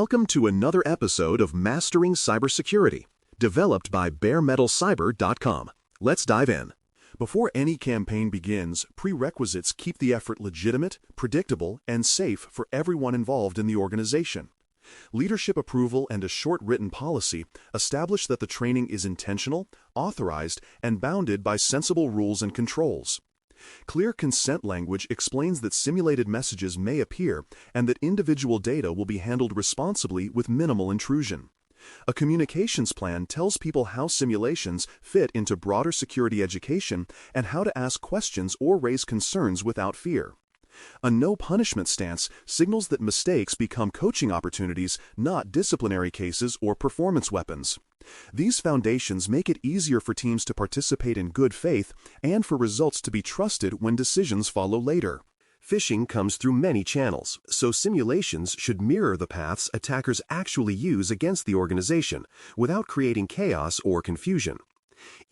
Welcome to another episode of Mastering Cybersecurity, developed by baremetalcyber.com. Let's dive in. Before any campaign begins, prerequisites keep the effort legitimate, predictable, and safe for everyone involved in the organization. Leadership approval and a short written policy establish that the training is intentional, authorized, and bounded by sensible rules and controls. Clear consent language explains that simulated messages may appear and that individual data will be handled responsibly with minimal intrusion. A communications plan tells people how simulations fit into broader security education and how to ask questions or raise concerns without fear. A no-punishment stance signals that mistakes become coaching opportunities, not disciplinary cases or performance weapons. These foundations make it easier for teams to participate in good faith and for results to be trusted when decisions follow later. Phishing comes through many channels, so simulations should mirror the paths attackers actually use against the organization, without creating chaos or confusion.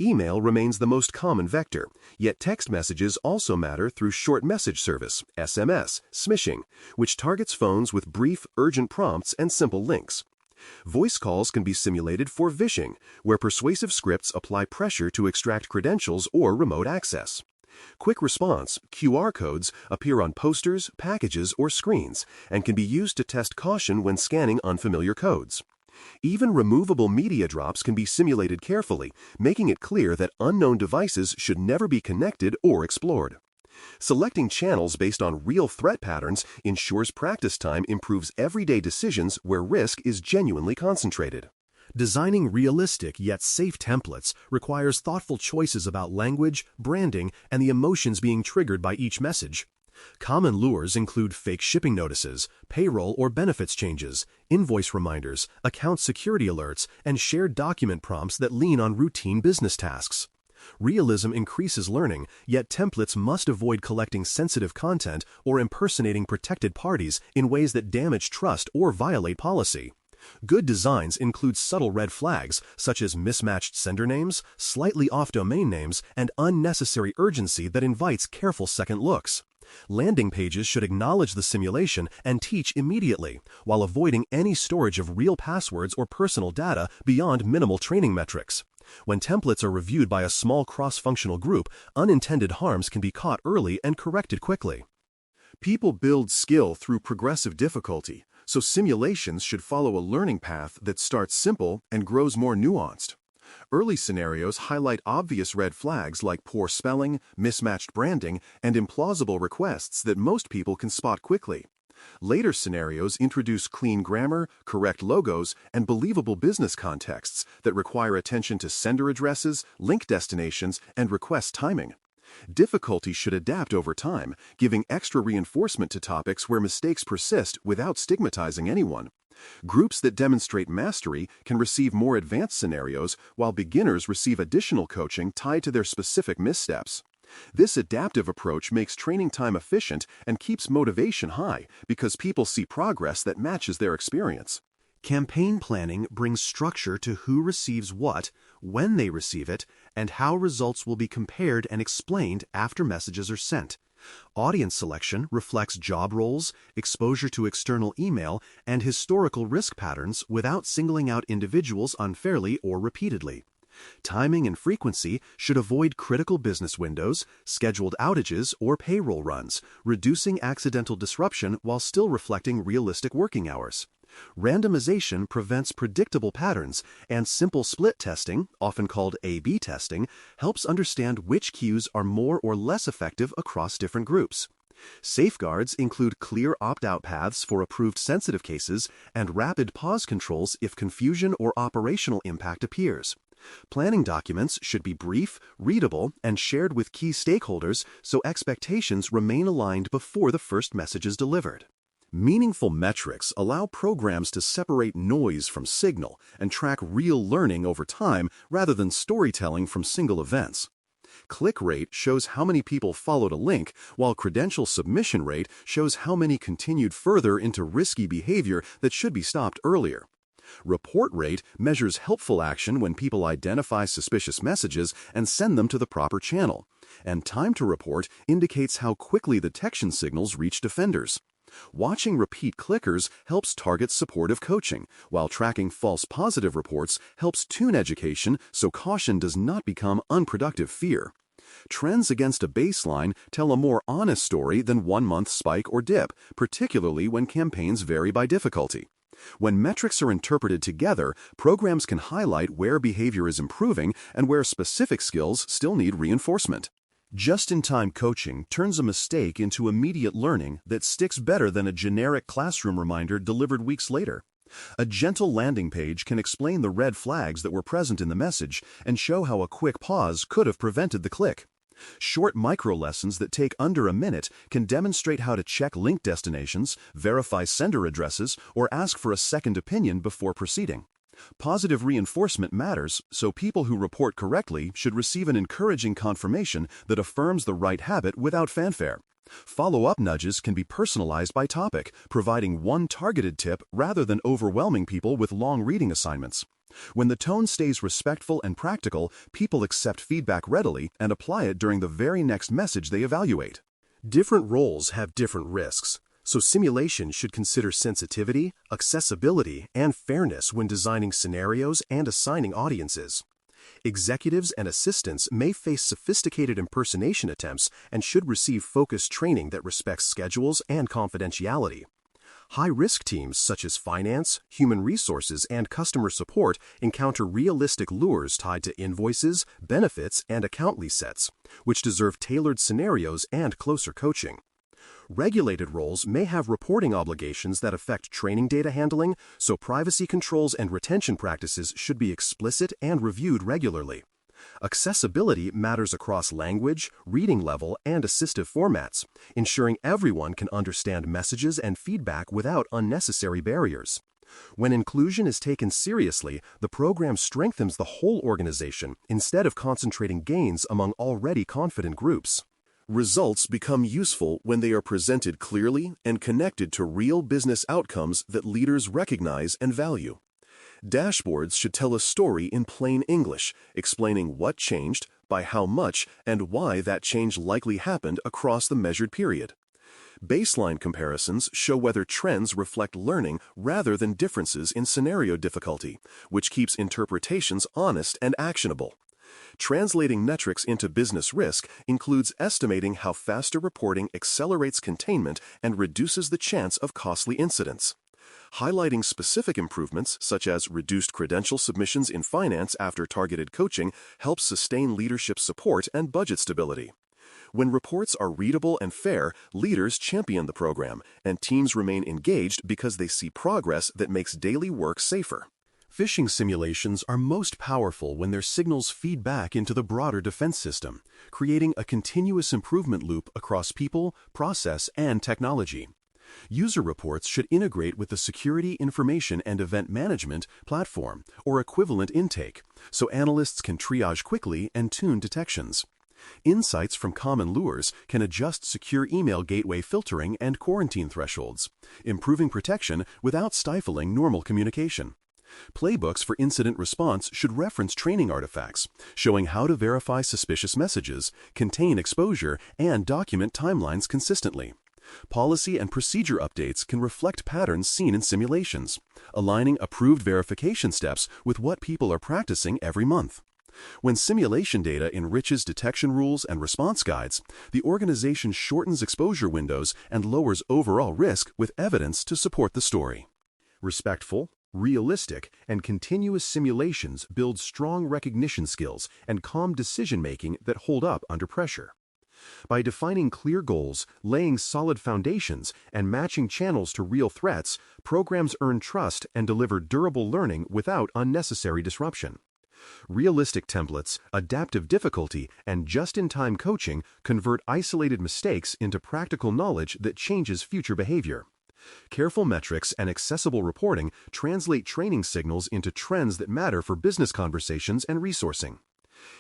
Email remains the most common vector, yet text messages also matter through short message service, SMS, smishing, which targets phones with brief, urgent prompts and simple links. Voice calls can be simulated for phishing, where persuasive scripts apply pressure to extract credentials or remote access. Quick response, QR codes, appear on posters, packages, or screens, and can be used to test caution when scanning unfamiliar codes. Even removable media drops can be simulated carefully, making it clear that unknown devices should never be connected or explored. Selecting channels based on real threat patterns ensures practice time improves everyday decisions where risk is genuinely concentrated. Designing realistic yet safe templates requires thoughtful choices about language, branding, and the emotions being triggered by each message. Common lures include fake shipping notices, payroll or benefits changes, invoice reminders, account security alerts, and shared document prompts that lean on routine business tasks. Realism increases learning, yet templates must avoid collecting sensitive content or impersonating protected parties in ways that damage trust or violate policy. Good designs include subtle red flags, such as mismatched sender names, slightly off domain names, and unnecessary urgency that invites careful second looks. Landing pages should acknowledge the simulation and teach immediately, while avoiding any storage of real passwords or personal data beyond minimal training metrics. When templates are reviewed by a small cross-functional group, unintended harms can be caught early and corrected quickly. People build skill through progressive difficulty, so simulations should follow a learning path that starts simple and grows more nuanced. Early scenarios highlight obvious red flags like poor spelling, mismatched branding, and implausible requests that most people can spot quickly. Later scenarios introduce clean grammar, correct logos, and believable business contexts that require attention to sender addresses, link destinations, and request timing. Difficulty should adapt over time, giving extra reinforcement to topics where mistakes persist without stigmatizing anyone. Groups that demonstrate mastery can receive more advanced scenarios, while beginners receive additional coaching tied to their specific missteps. This adaptive approach makes training time efficient and keeps motivation high because people see progress that matches their experience. Campaign planning brings structure to who receives what, when they receive it, and how results will be compared and explained after messages are sent. Audience selection reflects job roles, exposure to external email, and historical risk patterns without singling out individuals unfairly or repeatedly. Timing and frequency should avoid critical business windows, scheduled outages, or payroll runs, reducing accidental disruption while still reflecting realistic working hours. Randomization prevents predictable patterns, and simple split testing, often called A/B testing, helps understand which cues are more or less effective across different groups. Safeguards include clear opt-out paths for approved sensitive cases and rapid pause controls if confusion or operational impact appears. Planning documents should be brief, readable, and shared with key stakeholders so expectations remain aligned before the first message is delivered. Meaningful metrics allow programs to separate noise from signal and track real learning over time rather than storytelling from single events. Click rate shows how many people followed a link, while credential submission rate shows how many continued further into risky behavior that should be stopped earlier. Report rate measures helpful action when people identify suspicious messages and send them to the proper channel, and time to report indicates how quickly detection signals reach defenders. Watching repeat clickers helps target supportive coaching, while tracking false positive reports helps tune education so caution does not become unproductive fear. Trends against a baseline tell a more honest story than one-month spike or dip, particularly when campaigns vary by difficulty. When metrics are interpreted together, programs can highlight where behavior is improving and where specific skills still need reinforcement. Just-in-time coaching turns a mistake into immediate learning that sticks better than a generic classroom reminder delivered weeks later. A gentle landing page can explain the red flags that were present in the message and show how a quick pause could have prevented the click. Short micro-lessons that take under a minute can demonstrate how to check link destinations, verify sender addresses, or ask for a second opinion before proceeding. Positive reinforcement matters, so people who report correctly should receive an encouraging confirmation that affirms the right habit without fanfare. Follow-up nudges can be personalized by topic, providing one targeted tip rather than overwhelming people with long reading assignments. When the tone stays respectful and practical, people accept feedback readily and apply it during the very next message they evaluate. Different roles have different risks, so simulation should consider sensitivity, accessibility, and fairness when designing scenarios and assigning audiences. Executives and assistants may face sophisticated impersonation attempts and should receive focused training that respects schedules and confidentiality. High-risk teams such as finance, human resources, and customer support encounter realistic lures tied to invoices, benefits, and account resets, which deserve tailored scenarios and closer coaching. Regulated roles may have reporting obligations that affect training data handling, so privacy controls and retention practices should be explicit and reviewed regularly. Accessibility matters across language, reading level, and assistive formats, ensuring everyone can understand messages and feedback without unnecessary barriers. When inclusion is taken seriously, the program strengthens the whole organization instead of concentrating gains among already confident groups. Results become useful when they are presented clearly and connected to real business outcomes that leaders recognize and value. Dashboards should tell a story in plain English, explaining what changed, by how much, and why that change likely happened across the measured period. Baseline comparisons show whether trends reflect learning rather than differences in scenario difficulty, which keeps interpretations honest and actionable. Translating metrics into business risk includes estimating how faster reporting accelerates containment and reduces the chance of costly incidents. Highlighting specific improvements, such as reduced credential submissions in finance after targeted coaching, helps sustain leadership support and budget stability. When reports are readable and fair, leaders champion the program, and teams remain engaged because they see progress that makes daily work safer. Phishing simulations are most powerful when their signals feed back into the broader defense system, creating a continuous improvement loop across people, process, and technology. User reports should integrate with the Security Information and Event Management platform or equivalent intake, so analysts can triage quickly and tune detections. Insights from common lures can adjust secure email gateway filtering and quarantine thresholds, improving protection without stifling normal communication. Playbooks for incident response should reference training artifacts, showing how to verify suspicious messages, contain exposure, and document timelines consistently. Policy and procedure updates can reflect patterns seen in simulations, aligning approved verification steps with what people are practicing every month. When simulation data enriches detection rules and response guides, the organization shortens exposure windows and lowers overall risk with evidence to support the story. Respectful, realistic, and continuous simulations build strong recognition skills and calm decision-making that hold up under pressure. By defining clear goals, laying solid foundations, and matching channels to real threats, programs earn trust and deliver durable learning without unnecessary disruption. Realistic templates, adaptive difficulty, and just-in-time coaching convert isolated mistakes into practical knowledge that changes future behavior. Careful metrics and accessible reporting translate training signals into trends that matter for business conversations and resourcing.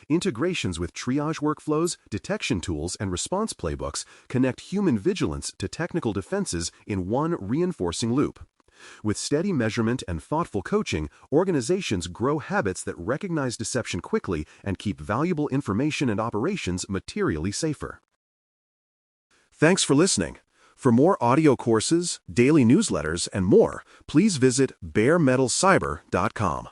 Integrations with triage workflows, detection tools, and response playbooks connect human vigilance to technical defenses in one reinforcing loop. With steady measurement and thoughtful coaching, organizations grow habits that recognize deception quickly and keep valuable information and operations materially safer. Thanks for listening. For more audio courses, daily newsletters, and more, please visit baremetalcyber.com.